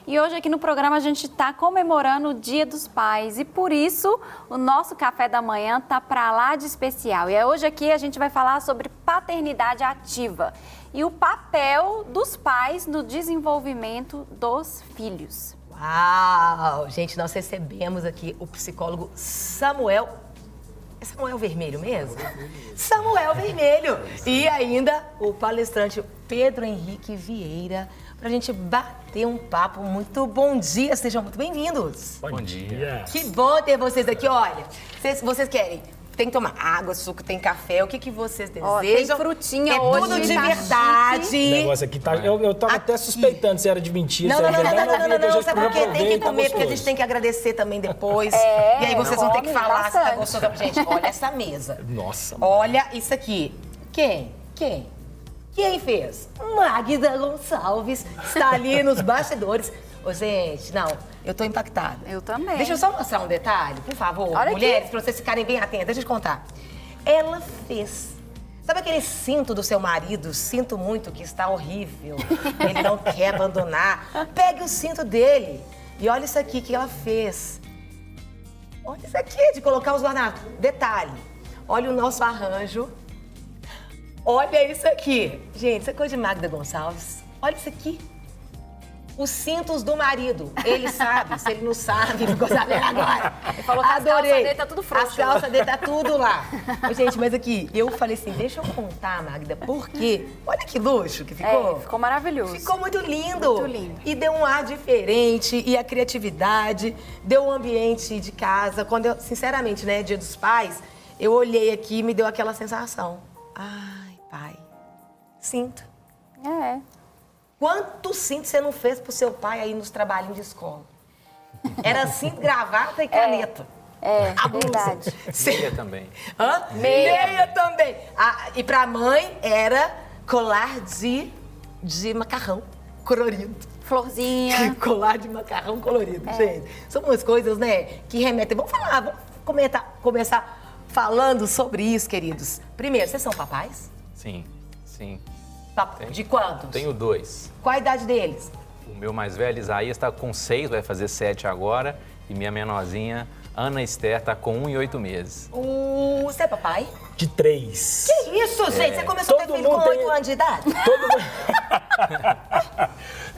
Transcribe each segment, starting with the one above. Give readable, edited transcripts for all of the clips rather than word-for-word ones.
E hoje aqui no programa a gente está comemorando o Dia dos Pais e por isso o nosso café da manhã tá para lá de especial. E hoje aqui a gente vai falar sobre paternidade ativa e o papel dos pais no desenvolvimento dos filhos. Uau! Gente, nós recebemos aqui o psicólogo Samuel. É Samuel Vermelho mesmo? Samuel Vermelho! E ainda o palestrante Pedro Henrique Vieira, pra gente bater um papo. Muito bom dia, sejam muito bem-vindos. Bom dia. Que bom ter vocês aqui. Olha, vocês querem? Tem que tomar água, suco, tem café, o que vocês desejam? Tem frutinha hoje. É tudo de verdade. O negócio aqui tá... Eu tava até suspeitando se era de mentira, Não, se era verdade. não, sabe por quê? Tem que comer, porque a gente tem que agradecer também depois. E aí vocês vão ter que falar se tá gostoso. Gente, olha essa mesa. Nossa. Olha isso aqui. Quem fez? Magda Gonçalves está ali nos bastidores. Ô, gente, não, eu tô impactada. Eu também. Deixa eu só mostrar um detalhe, por favor. Olha mulheres, aqui. pra vocês ficarem bem atentas, deixa eu te contar. Ela fez. Sabe aquele cinto do seu marido? Sinto muito que está horrível. Ele não quer abandonar. Pegue o cinto dele. E olha isso aqui que ela fez. Olha isso aqui de colocar os guardanapos. Detalhe, olha o nosso arranjo. Olha isso aqui. Gente, isso é coisa de Magda Gonçalves. Olha isso aqui. Os cintos do marido. Ele sabe, se ele não sabe, ele ficou sabendo agora. Ele falou que as calças dele tá tudo frouxo. As calças dele tá tudo lá. Gente, mas aqui, eu falei assim, deixa eu contar, Magda, por quê? Olha que luxo que ficou. Ficou maravilhoso. Ficou muito lindo. Muito lindo. E deu um ar diferente, e a criatividade, deu um ambiente de casa. Quando eu, sinceramente, né, Dia dos Pais, eu olhei aqui e me deu aquela sensação. Ai, pai, cinto. É. Quanto cinto você não fez pro seu pai aí nos trabalhinhos de escola? Era cinto, gravata e caneta. É verdade. Meia também. Hã? Meia também. Ah, e pra mãe era colar de macarrão colorido. Florzinha. Colar de macarrão colorido, gente. São umas coisas, né, que remetem. Vamos começar falando sobre isso, queridos. Primeiro, vocês são papais? Sim. De quantos? Tenho 2. Qual a idade deles? O meu mais velho, Isaías, está com 6, vai fazer 7 agora. E minha menorzinha, Ana Esther, está com 1 e 8 meses. Você é papai? De 3. Que isso, gente? Você começou a ter filho com 8 anos de idade?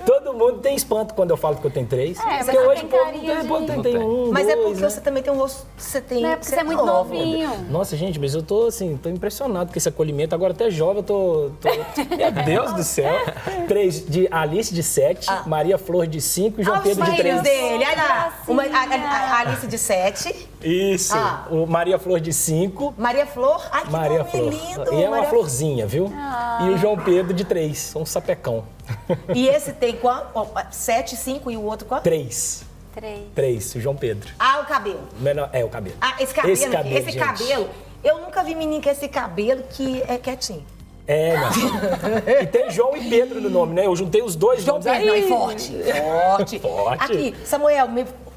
Todo mundo tem espanto quando eu falo que eu tenho 3. Mas porque você hoje tem o carinho povo tem 1, Mas 2, é porque né? você também tem um rosto... Você tem... Não é porque você é muito novinho. Nossa, gente, mas eu tô assim, tô impressionado com esse acolhimento. Agora até jovem, eu tô... Meu Deus do céu. 3, de Alice de 7, Maria Flor de 5 e João Pedro de 3. Dele. Olha lá. A Alice de 7. Isso. O Maria Flor de 5. Maria Flor. Ai, que Maria nome Flor. lindo. E é uma florzinha, viu? E o João Pedro de 3, um sapecão. E esse tem quanto? 7, 5 e o outro quanto? 3. 3, o João Pedro. Ah, o cabelo. O cabelo. Ah, esse cabelo. Esse gente. cabelo. Eu nunca vi menino com esse cabelo que é quietinho. É, não. E tem João e Pedro no nome, né? Eu juntei os dois João nomes. Pedro, não, é forte. Forte. Aqui, Samuel,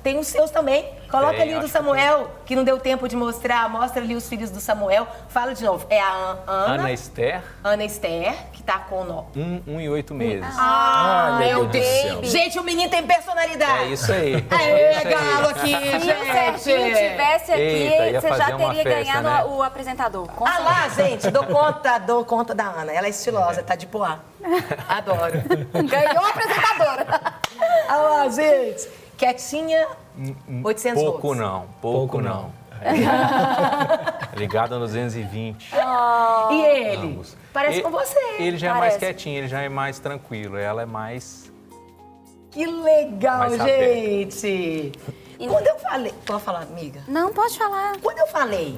tem os seus também. Coloca ali o do Samuel, que não deu tempo de mostrar. Mostra ali os filhos do Samuel. Fala de novo. É a Ana Esther. Ana Esther, que tá com 1 e 8 meses. meu Deus do céu. Gente, o menino tem personalidade. É isso aí. Aê, galo aqui, Se o Serginho gente. tivesse aqui, Eita, ia você já fazer uma teria festa, ganhado né? o apresentador. Com Ah lá, gente, dou conta da Ana. Ela é estilosa, tá de poá. Adoro. Ganhou a apresentadora. Ah lá, gente. Quietinha, 800 Pouco volts. não, pouco não. Ligado no 220. E ele? Ambos. Parece com você. Ele já é Parece. mais quietinho, ele já é mais tranquilo. Ela é mais... Que legal, Mais gente. Quando eu falei... Pode falar, amiga? Não, pode falar. Quando eu falei...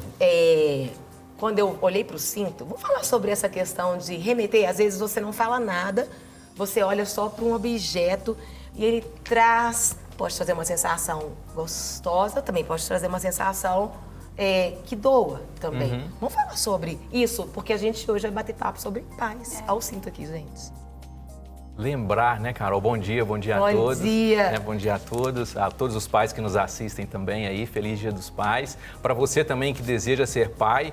Quando eu olhei pro cinto, vamos falar sobre essa questão de remeter. Às vezes você não fala nada, você olha só para um objeto e ele traz... Pode trazer uma sensação gostosa, também pode trazer uma sensação que doa também. Vamos falar sobre isso, porque a gente hoje vai bater papo sobre paz. Olha o cinto aqui, gente. Lembrar, né, Carol? Bom dia a todos. Bom dia. Né, bom dia a todos os pais que nos assistem também aí. Feliz Dia dos Pais. Para você também que deseja ser pai,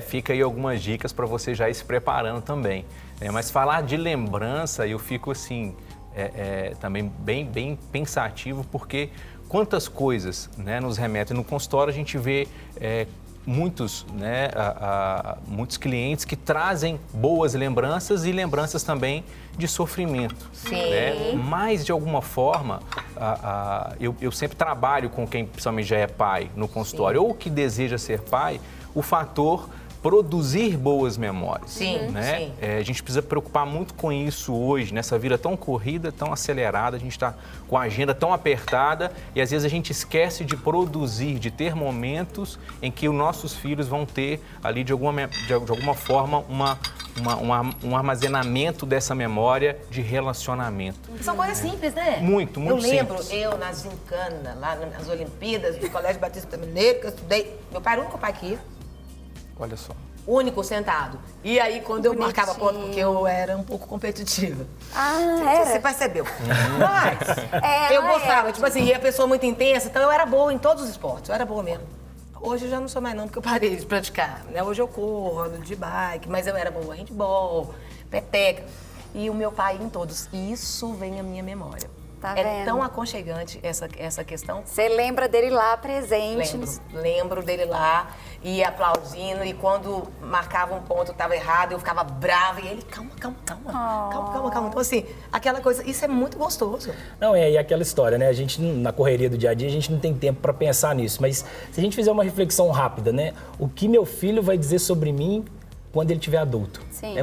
fica aí algumas dicas para você já ir se preparando também. Mas falar de lembrança, eu fico assim... também bem pensativo, porque quantas coisas, né, nos remetem. No consultório a gente vê muitos clientes que trazem boas lembranças e lembranças também de sofrimento. Sim. Né? Mas, de alguma forma, eu sempre trabalho com quem principalmente já é pai no consultório, ou que deseja ser pai, o fator produzir boas memórias. Sim, né? sim. A gente precisa preocupar muito com isso hoje, nessa vida tão corrida, tão acelerada, a gente está com a agenda tão apertada e às vezes a gente esquece de produzir, de ter momentos em que os nossos filhos vão ter ali de alguma forma um armazenamento dessa memória de relacionamento. São coisas simples, né? Muito Eu lembro, simples. eu na gincana, lá nas Olimpíadas do Colégio Batista Mineiro, que eu estudei, meu pai era o único pai que ia. Olha só. Único sentado. E aí, quando eu marcava ponto, porque eu era um pouco competitiva. Você percebeu. Mas eu gostava, tipo assim, e a pessoa muito intensa, então eu era boa em todos os esportes, eu era boa mesmo. Hoje eu já não sou mais não, porque eu parei de praticar, né? Hoje eu corro, ando de bike, mas eu era boa em handball, peteca. E o meu pai em todos. E isso vem à minha memória. Tá é vendo? tão aconchegante essa questão. Você lembra dele lá presente? Lembro dele lá e aplaudindo, e quando marcava um ponto que estava errado, eu ficava brava, e ele, calma. Então, assim, aquela coisa, isso é muito gostoso. Não, e aquela história, né? A gente, na correria do dia a dia, a gente não tem tempo para pensar nisso, mas se a gente fizer uma reflexão rápida, né? O que meu filho vai dizer sobre mim quando ele tiver adulto? Sim.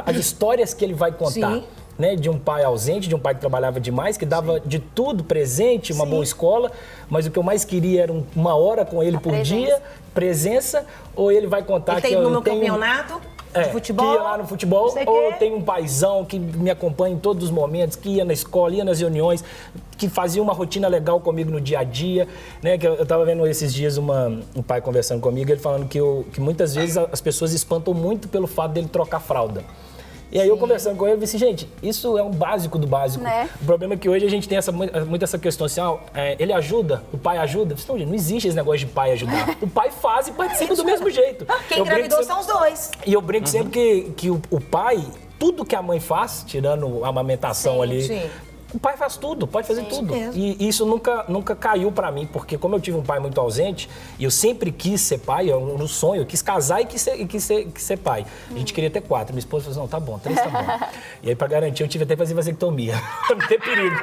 As histórias que ele vai contar. Sim. Né, de um pai ausente, de um pai que trabalhava demais, que dava de tudo, presente, uma boa escola, mas o que eu mais queria era uma hora com ele por dia, presença, ou ele vai contar ele que tem eu no meu tenho... campeonato de futebol, que ia lá no futebol, ou tem um paizão que me acompanha em todos os momentos, que ia na escola, ia nas reuniões, que fazia uma rotina legal comigo no dia a dia, né? Que eu tava vendo esses dias um pai conversando comigo, ele falando que muitas vezes as pessoas espantam muito pelo fato dele trocar fralda. E aí eu conversando com ele, eu disse, gente, isso é um básico do básico. Né? O problema é que hoje a gente tem muito essa questão assim, ele ajuda, o pai ajuda. Não, gente, não existe esse negócio de pai ajudar. O pai faz e participa do mesmo jeito. Quem engravidou são os dois. E eu brinco sempre que o pai, tudo que a mãe faz, tirando a amamentação ali... Sim. O pai faz tudo, pode fazer tudo. mesmo. E isso nunca caiu pra mim, porque como eu tive um pai muito ausente, e eu sempre quis ser pai, no sonho, eu quis casar e quis ser pai. A gente queria ter 4. Minha esposa falou assim, não, tá bom, 3 tá bom. E aí, pra garantir, eu tive até que fazer vasectomia, pra não ter perigo.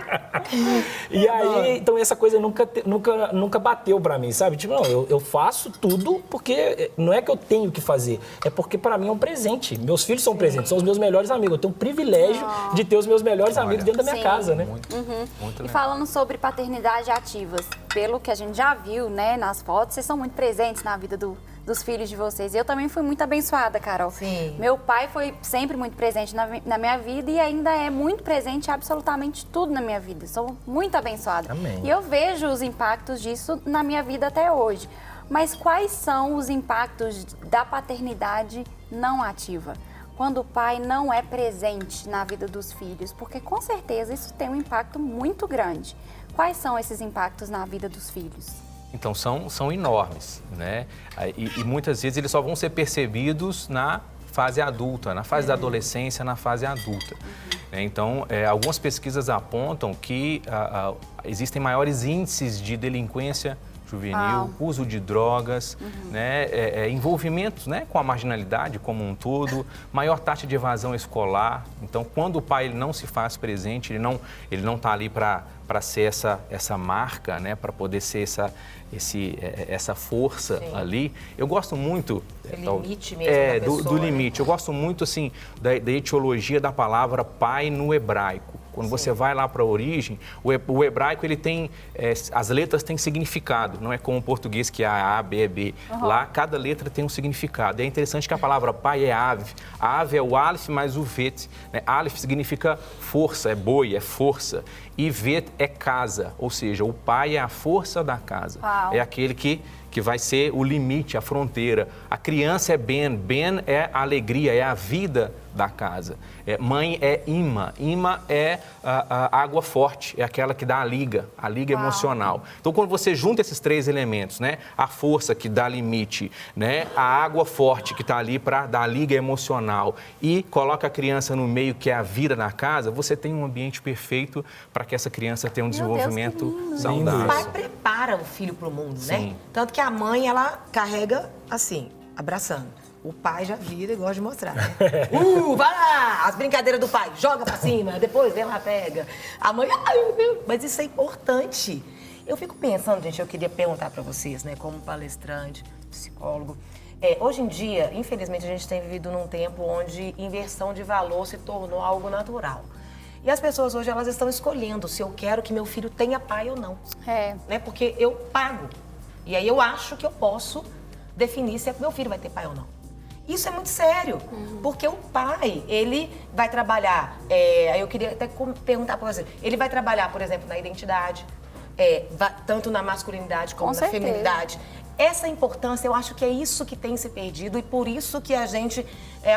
E aí, então essa coisa nunca bateu pra mim, sabe? Tipo, não, eu faço tudo porque não é que eu tenho que fazer, é porque pra mim é um presente. Meus filhos são presentes, são os meus melhores amigos. Eu tenho o privilégio de ter os meus melhores amigos dentro da minha casa, né? Muito E falando sobre paternidade ativas, pelo que a gente já viu, né, nas fotos, vocês são muito presentes na vida dos filhos de vocês. Eu também fui muito abençoada, Carol. Sim. Meu pai foi sempre muito presente na minha vida e ainda é muito presente em absolutamente tudo na minha vida. Sou muito abençoada. Amém. E eu vejo os impactos disso na minha vida até hoje. Mas quais são os impactos da paternidade não ativa? Quando o pai não é presente na vida dos filhos, porque com certeza isso tem um impacto muito grande. Quais são esses impactos na vida dos filhos? Então, são enormes, né? E muitas vezes eles só vão ser percebidos na fase adulta, na fase da adolescência, na fase adulta. Então, algumas pesquisas apontam que existem maiores índices de delinquência juvenil, uso de drogas, né, envolvimentos, né, com a marginalidade como um todo, maior taxa de evasão escolar. Então, quando o pai ele não se faz presente, ele não está ali para ser essa marca, né, para poder ser essa força ali. Eu gosto muito limite mesmo da pessoa, do limite. Eu gosto muito assim da etiologia da palavra pai no hebraico. Quando você vai lá para a origem, o hebraico ele tem as letras têm significado. Não é como o português que é A, B, é B. Lá cada letra tem um significado. É interessante que a palavra pai é ave. A ave é o alif mais o vet. Né? Alif significa força, é boi, é força. E V é casa, ou seja, o pai é a força da casa. Uau. É aquele que vai ser o limite, a fronteira. A criança é Ben, Ben é a alegria, é a vida da casa. Mãe é Ima, Ima é a água forte, é aquela que dá a liga emocional. Então, quando você junta esses três elementos, né, a força que dá limite, né, a água forte que está ali para dar a liga emocional e coloca a criança no meio que é a vida na casa, você tem um ambiente perfeito para que essa criança tenha um desenvolvimento saudável. O pai prepara o filho para o mundo, né? Tanto que a mãe, ela carrega assim, abraçando. O pai já vira e gosta de mostrar, né? Vai lá! As brincadeiras do pai, joga pra cima, depois vem lá, pega. A mãe, ai meu Deus, mas isso é importante. Eu fico pensando, gente, eu queria perguntar pra vocês, né, como palestrante, psicólogo. Hoje em dia, infelizmente, a gente tem vivido num tempo onde inversão de valor se tornou algo natural. E as pessoas hoje, elas estão escolhendo se eu quero que meu filho tenha pai ou não. Né? Porque eu pago. E aí eu acho que eu posso definir se meu filho vai ter pai ou não. Isso é muito sério, porque o pai, ele vai trabalhar, aí eu queria até perguntar para você, ele vai trabalhar, por exemplo, na identidade, tanto na masculinidade como na feminilidade. Essa importância, eu acho que é isso que tem se perdido e por isso que as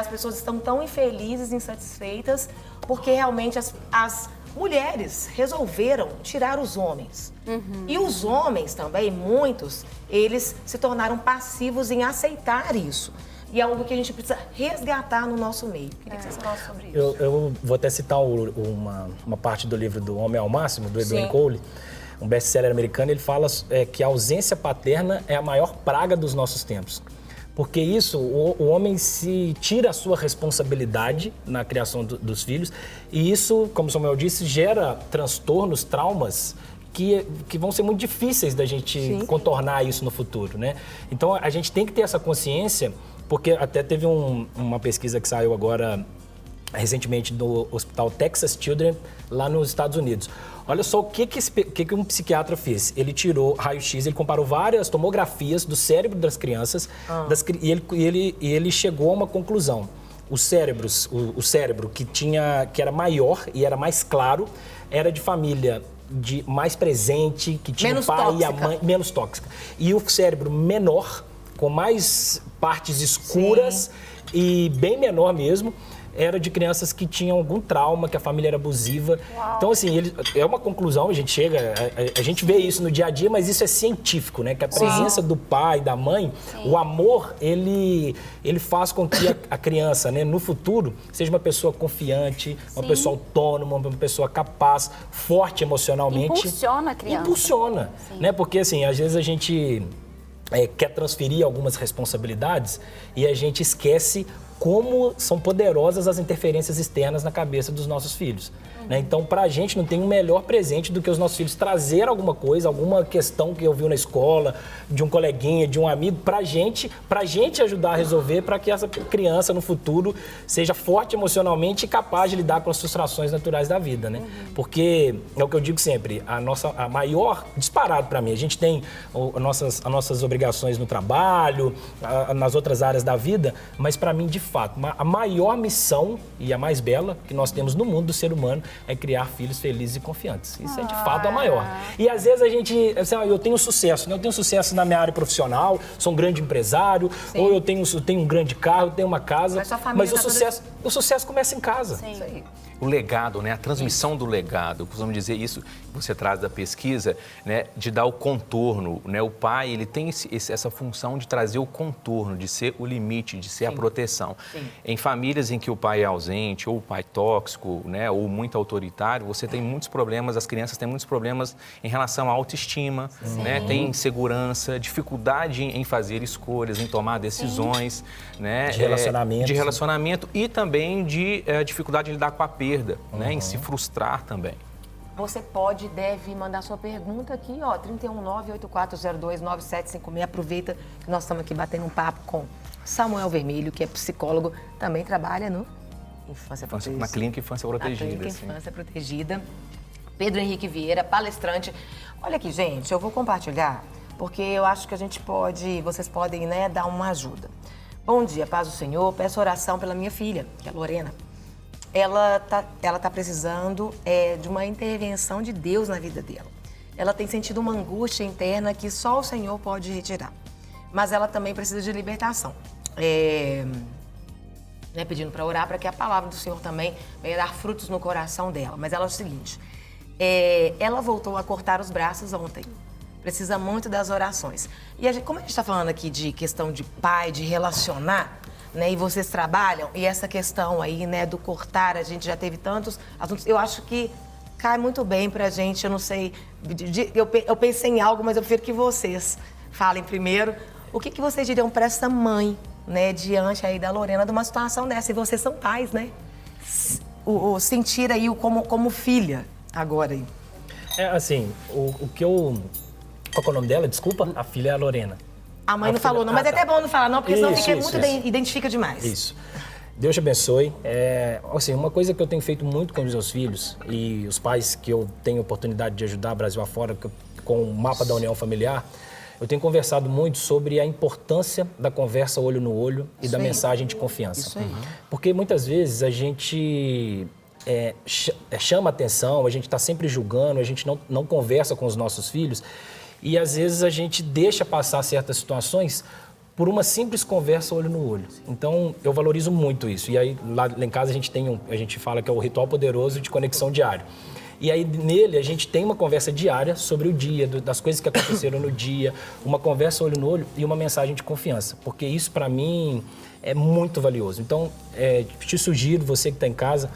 pessoas estão tão infelizes, insatisfeitas, porque realmente as mulheres resolveram tirar os homens. E os homens também, muitos, eles se tornaram passivos em aceitar isso. E é algo que a gente precisa resgatar no nosso meio. Queria que você falasse sobre isso. Eu vou até citar uma parte do livro do Homem ao Máximo, do Edwin Cole, um best-seller americano. Ele fala que a ausência paterna é a maior praga dos nossos tempos. Porque isso, o homem se tira a sua responsabilidade na criação dos filhos. E isso, como o Samuel disse, gera transtornos, traumas que vão ser muito difíceis da gente contornar isso no futuro, né? Então, a gente tem que ter essa consciência, porque até teve uma pesquisa que saiu agora recentemente do Hospital Texas Children, lá nos Estados Unidos. Olha só o que um psiquiatra fez. Ele tirou raio-x, ele comparou várias tomografias do cérebro das crianças e ele chegou a uma conclusão. O cérebro que era maior e era mais claro era de família mais presente, que tinha o pai e a mãe, menos tóxica. E o cérebro menor, com mais partes escuras e bem menor mesmo, era de crianças que tinham algum trauma, que a família era abusiva. Uau. Então, assim, é uma conclusão, a gente vê isso no dia a dia, mas isso é científico, né? Que a presença do pai, da mãe, o amor, ele faz com que a criança, né, no futuro, seja uma pessoa confiante, uma pessoa autônoma, uma pessoa capaz, forte emocionalmente. Impulsiona a criança. Impulsiona, né? Porque, assim, às vezes a gente quer transferir algumas responsabilidades e a gente esquece como são poderosas as interferências externas na cabeça dos nossos filhos. Né? Então, pra gente, não tem um melhor presente do que os nossos filhos trazer alguma coisa, alguma questão que eu vi na escola, de um coleguinha, de um amigo, pra gente ajudar a resolver, para que essa criança, no futuro, seja forte emocionalmente e capaz de lidar com as frustrações naturais da vida, né? Porque, é o que eu digo sempre, a maior, disparado pra mim, a gente tem as nossas obrigações no trabalho, nas outras áreas da vida, mas pra mim, de fato, a maior missão e a mais bela que nós temos no mundo do ser humano é criar filhos felizes e confiantes. Isso é de fato a maior. E às vezes a gente, assim, eu tenho sucesso, né? Eu tenho sucesso na minha área profissional, sou um grande empresário, ou eu tenho um grande carro, eu tenho uma casa, mas o sucesso começa em casa. Sim. Isso aí. O legado, né? A transmissão do legado, costumamos dizer isso, você traz da pesquisa, né? De dar o contorno, né? O pai, ele tem essa função de trazer o contorno, de ser o limite, de ser a proteção. Em famílias em que o pai é ausente, ou o pai tóxico, né? Ou muito autoritário, você tem muitos problemas, as crianças têm muitos problemas em relação à autoestima, né? Tem insegurança, dificuldade em fazer escolhas, em tomar decisões, né? De relacionamento e também de dificuldade em lidar com a perda, né? Em se frustrar também. Você pode e deve mandar sua pergunta aqui, ó, 319-8402-9756. Aproveita que nós estamos aqui batendo um papo com Samuel Vermelho, que é psicólogo, também trabalha no Infância Protegida. Na Clínica Infância Protegida. Na Clínica Infância Protegida. Pedro Henrique Vieira, palestrante. Olha aqui, gente, eu vou compartilhar, porque eu acho que vocês podem, né, dar uma ajuda. Bom dia, paz do Senhor. Peço oração pela minha filha, que é a Lorena. ela tá precisando de uma intervenção de Deus na vida dela. Ela tem sentido uma angústia interna que só o Senhor pode retirar. Mas ela também precisa de libertação. Pedindo para orar para que a palavra do Senhor também venha dar frutos no coração dela. Mas ela é o seguinte, ela voltou a cortar os braços ontem. Precisa muito das orações. E como a gente está falando aqui de questão de pai, de relacionar, né? E vocês trabalham, e essa questão aí, né, do cortar, a gente já teve tantos assuntos. Eu acho que cai muito bem pra gente, eu não sei. Eu pensei em algo, mas eu prefiro que vocês falem primeiro. O que vocês diriam para essa mãe, né, diante aí da Lorena, de uma situação dessa? E vocês são pais, né? O sentir aí como filha agora aí. Assim, o que eu... Qual é o nome dela? Desculpa, a filha é a Lorena. A mãe não falou não, mas é até bom não falar não, porque senão fica muito identifica demais. Isso. Deus te abençoe. Assim, uma coisa que eu tenho feito muito com os meus filhos e os pais que eu tenho oportunidade de ajudar Brasil afora com o mapa da União Familiar, eu tenho conversado muito sobre a importância da conversa olho no olho e da mensagem de confiança. Isso aí. Porque muitas vezes a gente chama atenção, a gente está sempre julgando, a gente não conversa com os nossos filhos e às vezes a gente deixa passar certas situações por uma simples conversa olho no olho. Então, eu valorizo muito isso. E aí, lá em casa, a gente fala que é o ritual poderoso de conexão diário. E aí, nele, a gente tem uma conversa diária sobre o dia, das coisas que aconteceram no dia, uma conversa olho no olho e uma mensagem de confiança. Porque isso, para mim, é muito valioso. Então, te sugiro, você que está em casa,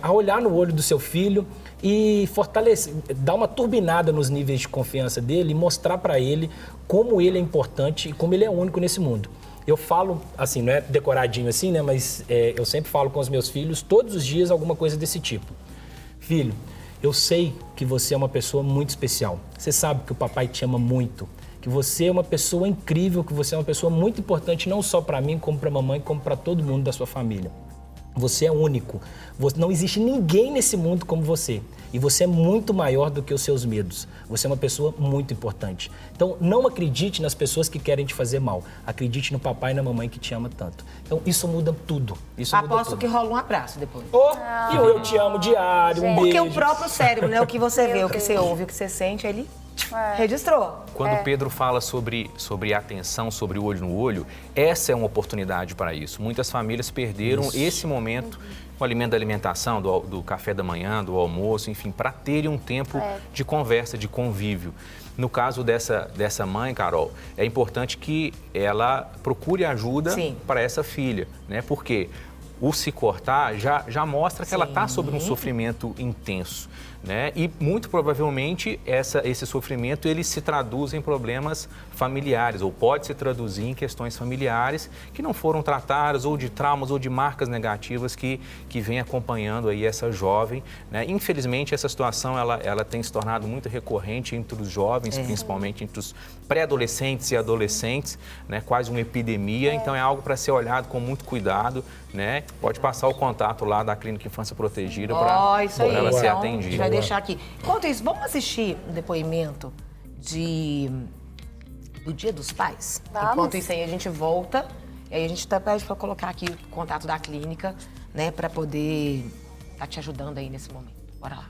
a olhar no olho do seu filho e fortalecer, dar uma turbinada nos níveis de confiança dele e mostrar para ele como ele é importante e como ele é único nesse mundo. Eu falo, assim, não é decoradinho assim, né? Mas eu sempre falo com os meus filhos, todos os dias, alguma coisa desse tipo. Filho, eu sei que você é uma pessoa muito especial. Você sabe que o papai te ama muito. Que você é uma pessoa incrível, que você é uma pessoa muito importante, não só para mim, como para a mamãe, como para todo mundo da sua família. Você é único. Não existe ninguém nesse mundo como você. E você é muito maior do que os seus medos. Você é uma pessoa muito importante. Então, não acredite nas pessoas que querem te fazer mal. Acredite no papai e na mamãe que te ama tanto. Então, isso muda tudo. Aposto que rola um abraço depois. E eu te amo diário, um beijo. Porque o próprio cérebro, né? O que você vê, o que você ouve, o que você sente, ele registrou. Quando Pedro fala sobre atenção, sobre o olho no olho, essa é uma oportunidade para isso. Muitas famílias perderam esse momento, o alimento da alimentação, do café da manhã, do almoço, enfim, para terem um tempo de conversa, de convívio. No caso dessa mãe, Carol, é importante que ela procure ajuda para essa filha, né? Porque o se cortar já mostra que ela está sob um sofrimento intenso, né? E muito provavelmente esse sofrimento ele se traduz em problemas familiares ou pode se traduzir em questões familiares que não foram tratadas ou de traumas ou de marcas negativas que vem acompanhando aí essa jovem, né? Infelizmente essa situação ela tem se tornado muito recorrente entre os jovens, principalmente entre os pré-adolescentes e adolescentes, né? Quase uma epidemia, então é algo para ser olhado com muito cuidado, né? Pode passar o contato lá da Clínica Infância Protegida para ela ser atendida. Vai deixar aqui. Enquanto isso, vamos assistir o depoimento do Dia dos Pais? Vamos. Enquanto isso aí, a gente volta. E aí a gente pede para colocar aqui o contato da clínica, né? Para poder estar te ajudando aí nesse momento. Bora lá.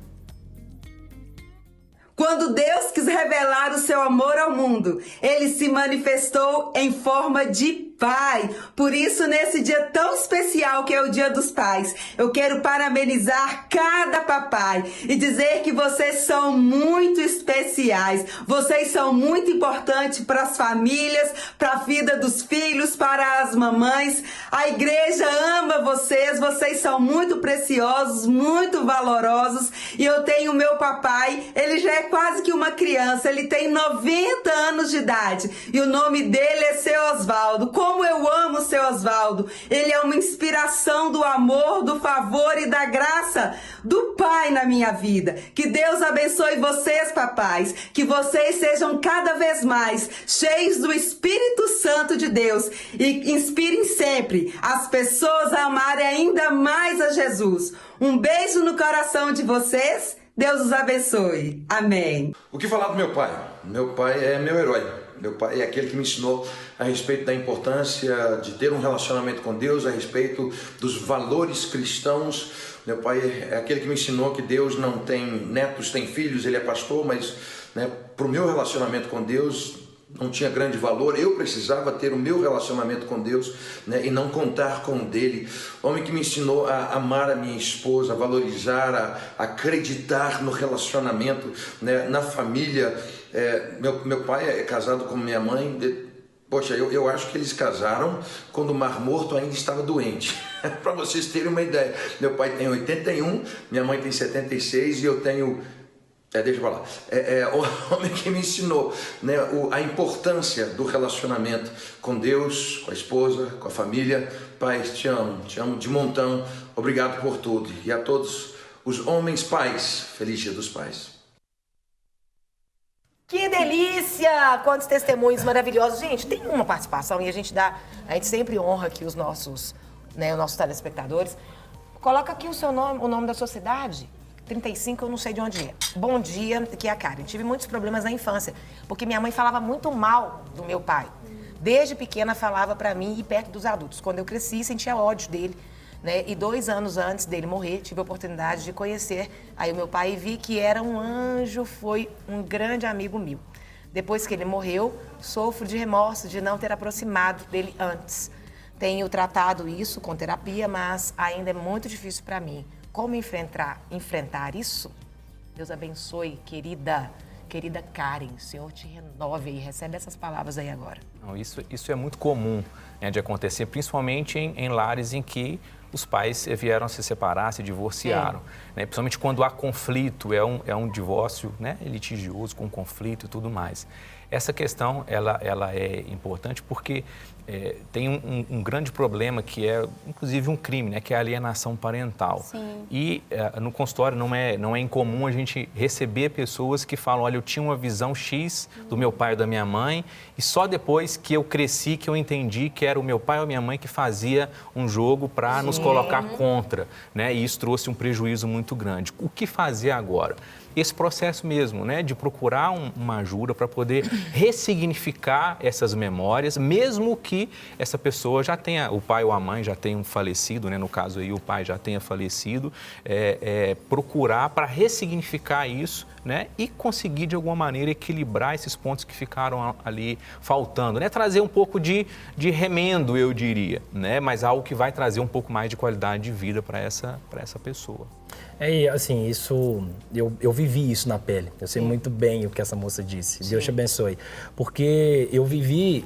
Quando Deus quis revelar o seu amor ao mundo, Ele se manifestou em forma de Pai. Por isso, nesse dia tão especial que é o Dia dos Pais, eu quero parabenizar cada papai e dizer que vocês são muito especiais. Vocês são muito importantes para as famílias, para a vida dos filhos, para as mamães. A igreja ama vocês, vocês são muito preciosos, muito valorosos. E eu tenho o meu papai, ele já é quase que uma criança, ele tem 90 anos de idade e o nome dele é Seu Osvaldo. Como eu amo o Seu Osvaldo! Ele é uma inspiração do amor, do favor e da graça do Pai na minha vida. Que Deus abençoe vocês, papais, que vocês sejam cada vez mais cheios do Espírito Santo de Deus e inspirem sempre as pessoas a amarem ainda mais a Jesus. Um beijo no coração de vocês. Deus os abençoe. Amém. O que falar do meu pai? Meu pai é meu herói. Meu pai é aquele que me ensinou a respeito da importância de ter um relacionamento com Deus, a respeito dos valores cristãos. Meu pai é aquele que me ensinou que Deus não tem netos, tem filhos, ele é pastor, mas para o meu relacionamento com Deus não tinha grande valor. Eu precisava ter o meu relacionamento com Deus, e não contar com o dele. Homem que me ensinou a amar a minha esposa, a valorizar, a acreditar no relacionamento, na família. Meu pai é casado com minha mãe. Poxa, eu acho que eles casaram quando o Mar Morto ainda estava doente. Para vocês terem uma ideia. Meu pai tem 81, minha mãe tem 76 e eu tenho... deixa eu falar. O homem que me ensinou a importância do relacionamento com Deus, com a esposa, com a família. Pai, te amo de montão. Obrigado por tudo. E a todos os homens pais, feliz Dia dos Pais. Que delícia! Quantos testemunhos maravilhosos. Gente, tem uma participação e a gente sempre honra aqui os nossos telespectadores. Coloca aqui o seu nome, o nome da sua cidade. 35, eu não sei de onde é. Bom dia, aqui é a Karen. Tive muitos problemas na infância, porque minha mãe falava muito mal do meu pai. Desde pequena falava pra mim e perto dos adultos. Quando eu cresci, sentia ódio dele, E 2 anos antes dele morrer, tive a oportunidade de conhecer aí o meu pai e vi que era um anjo, foi um grande amigo meu. Depois que ele morreu, sofro de remorso de não ter aproximado dele antes. Tenho tratado isso com terapia, mas ainda é muito difícil pra mim. Como enfrentar isso? Deus abençoe, querida Karen. O Senhor te renove e recebe essas palavras aí agora. Não, isso é muito comum de acontecer, principalmente em lares em que os pais vieram a se separar, se divorciaram. Principalmente quando há conflito, é um divórcio litigioso, com conflito e tudo mais. Essa questão ela é importante porque tem um grande problema que é, inclusive, um crime, que é a alienação parental. Sim. E no consultório não é incomum a gente receber pessoas que falam, olha, eu tinha uma visão X do meu pai ou da minha mãe e só depois que eu cresci que eu entendi que era o meu pai ou minha mãe que fazia um jogo para nos colocar contra, E isso trouxe um prejuízo muito grande. O que fazer agora? Esse processo mesmo, de procurar uma ajuda para poder ressignificar essas memórias, mesmo que essa pessoa já tenha, o pai ou a mãe já tenham falecido, no caso aí o pai já tenha falecido, procurar para ressignificar isso, e conseguir de alguma maneira equilibrar esses pontos que ficaram ali faltando, Trazer um pouco de remendo, eu diria, Mas algo que vai trazer um pouco mais de qualidade de vida para essa pessoa. Assim, isso, eu vivi isso na pele. Eu sei muito bem o que essa moça disse. Sim. Deus te abençoe. Porque eu vivi,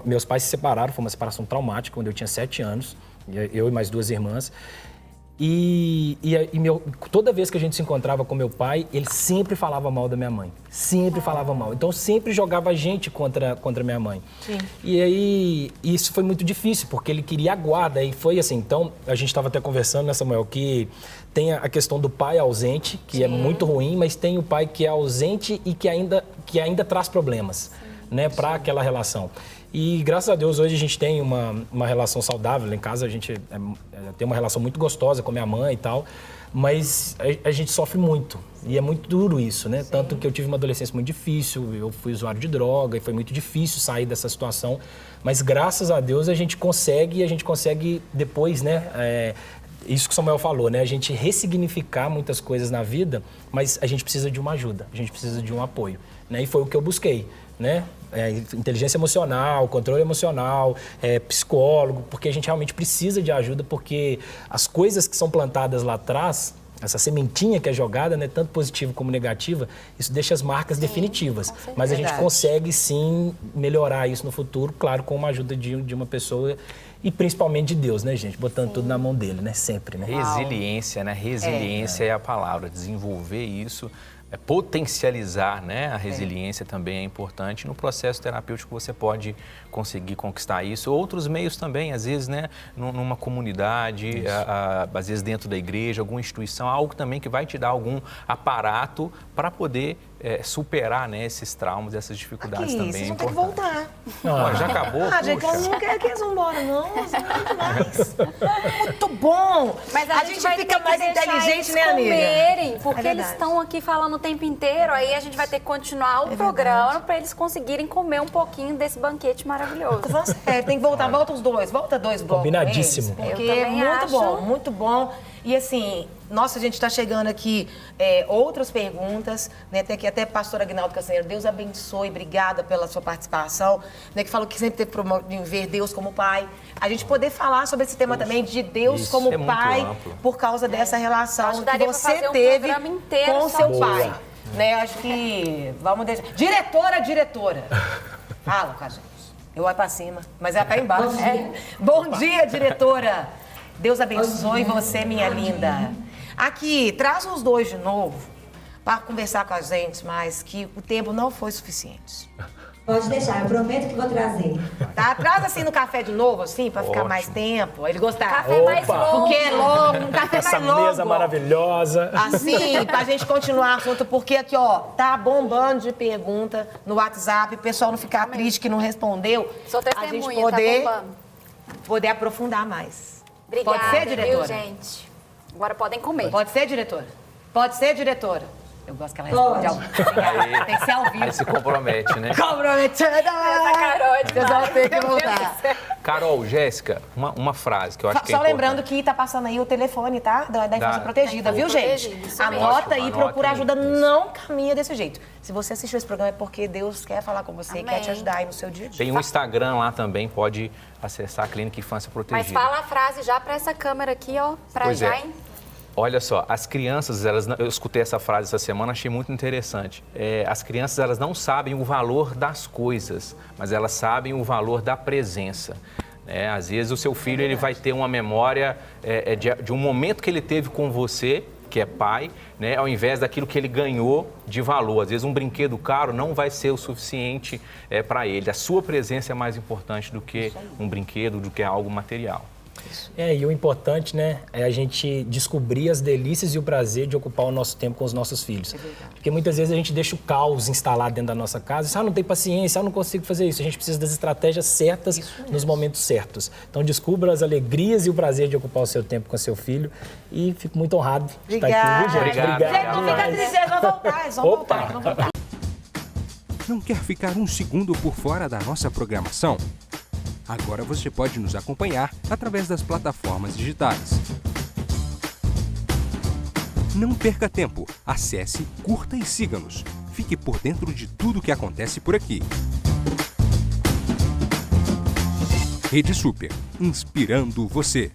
meus pais se separaram, foi uma separação traumática quando eu tinha 7 anos, eu e mais 2 irmãs. Toda vez que a gente se encontrava com meu pai, ele sempre falava mal da minha mãe. Sempre falava mal. Então, sempre jogava a gente contra minha mãe. Sim. E aí, isso foi muito difícil, porque ele queria a guarda. E foi assim, então, a gente estava até conversando, Samuel, que tem a questão do pai ausente, que é muito ruim, mas tem o pai que é ausente e que ainda traz problemas, para aquela relação. E graças a Deus hoje a gente tem uma relação saudável. Em casa a gente tem uma relação muito gostosa com minha mãe e tal, mas a gente sofre muito e é muito duro isso, Tanto que eu tive uma adolescência muito difícil, eu fui usuário de droga e foi muito difícil sair dessa situação, mas graças a Deus a gente consegue depois, isso que o Samuel falou, A gente ressignificar muitas coisas na vida, mas a gente precisa de uma ajuda, a gente precisa de um apoio, E foi o que eu busquei, inteligência emocional, controle emocional, psicólogo, porque a gente realmente precisa de ajuda, porque as coisas que são plantadas lá atrás, essa sementinha que é jogada, tanto positiva como negativa, isso deixa as marcas definitivas. Mas a gente consegue sim melhorar isso no futuro, claro, com uma ajuda de uma pessoa e principalmente de Deus, gente? Botando tudo na mão dele, sempre, Resiliência, Resiliência é a palavra, desenvolver isso. Potencializar a resiliência também é importante. No processo terapêutico você pode conseguir conquistar isso. Outros meios também, às vezes, numa comunidade, às vezes dentro da igreja, alguma instituição, algo também que vai te dar algum aparato para poder superar, né, esses traumas, essas dificuldades Aqui, também vocês é vão ter que importante. voltar. Ué, já acabou? Ah, gente, Poxa. eu não quero que eles vão embora, não. Mas é muito mais. Muito bom. Mas a gente vai fica ter mais que deixar inteligente, eles né, amiga? comerem, porque É verdade. eles estão aqui falando o tempo inteiro, aí a gente vai ter que continuar o programa para eles conseguirem comer um pouquinho desse banquete maravilhoso. Tô falando sério, tem que voltar. Volta os dois. Volta 2 blocos. Combinadíssimo. com eles, Porque Eu é também muito acho. bom, muito bom. E assim, nossa, a gente está chegando aqui outras perguntas, né? Tem aqui até pastor Aguinaldo Castanheiro, Deus abençoe, obrigada pela sua participação, né? Que falou que sempre teve problema de ver Deus como pai. A gente poder falar sobre esse tema também de Deus Isso. como É muito pai, amplo. por causa dessa relação que Ajudaria pra você fazer um teve programa inteiro com o só seu disso. pai. Né? Acho que vamos deixar. Diretora. Fala com a gente. Eu olho pra cima, mas ela tá embaixo. Bom dia, diretora. Deus abençoe você, minha linda. Aqui, traz os dois de novo para conversar com a gente, mas que o tempo não foi suficiente. Pode deixar, eu prometo que vou trazer. Tá? Traz assim no café de novo, assim, para ficar mais tempo. Ele gostar. Café mais longo. Porque é longo, um café Essa mais longo. mesa maravilhosa. Assim, pra gente continuar o assunto, porque aqui, ó, tá bombando de pergunta no WhatsApp, o pessoal não ficar triste que não respondeu. Sou a testemunha, gente poder, tá bombando. poder aprofundar mais. Obrigada, Pode ser, diretora? viu, gente? Agora podem comer. Pode ser, diretora? Pode ser, diretora? Eu gosto que ela responde ao vivo. Tem que ser ao vivo. Aí se compromete, né? Comprometida! Essa Carol é Vocês vão ter que demais. voltar. Carol, Jéssica, uma frase que eu acho que é Só lembrando importante. que tá passando aí o telefone, tá? Da infância protegida, Da viu, infância gente? protegida, isso mesmo. Anota aí, Ótimo, procura anotem ajuda, isso. não caminha desse jeito. Se você assistiu esse programa é porque Deus quer falar com você, Amém. quer te ajudar aí no seu dia a dia. Tem um Instagram lá também, pode acessar a Clínica Infância Mas Protegida. fala a frase já para essa câmera aqui, ó, para Pois já, é. hein? Olha só, as crianças, eu escutei essa frase essa semana, achei muito interessante. As crianças, elas não sabem o valor das coisas, mas elas sabem o valor da presença. Às vezes o seu filho ele vai ter uma memória de um momento que ele teve com você, que é pai, né, ao invés daquilo que ele ganhou de valor. Às vezes um brinquedo caro não vai ser o suficiente para ele. A sua presença é mais importante do que um brinquedo, do que algo material. E o importante, né, é a gente descobrir as delícias e o prazer de ocupar o nosso tempo com os nossos filhos. Porque muitas vezes a gente deixa o caos instalado dentro da nossa casa, não tem paciência, não consigo fazer isso. A gente precisa das estratégias certas nos momentos certos. Então descubra as alegrias e o prazer de ocupar o seu tempo com seu filho e fico muito honrado de estar aqui, viu, gente? Obrigado. Gente, não fica demais. triste, eles vão voltar, eles vão voltar, eles vão voltar. Não quer ficar um segundo por fora da nossa programação? Agora você pode nos acompanhar através das plataformas digitais. Não perca tempo. Acesse, curta e siga-nos. Fique por dentro de tudo o que acontece por aqui. Rede Super, inspirando você.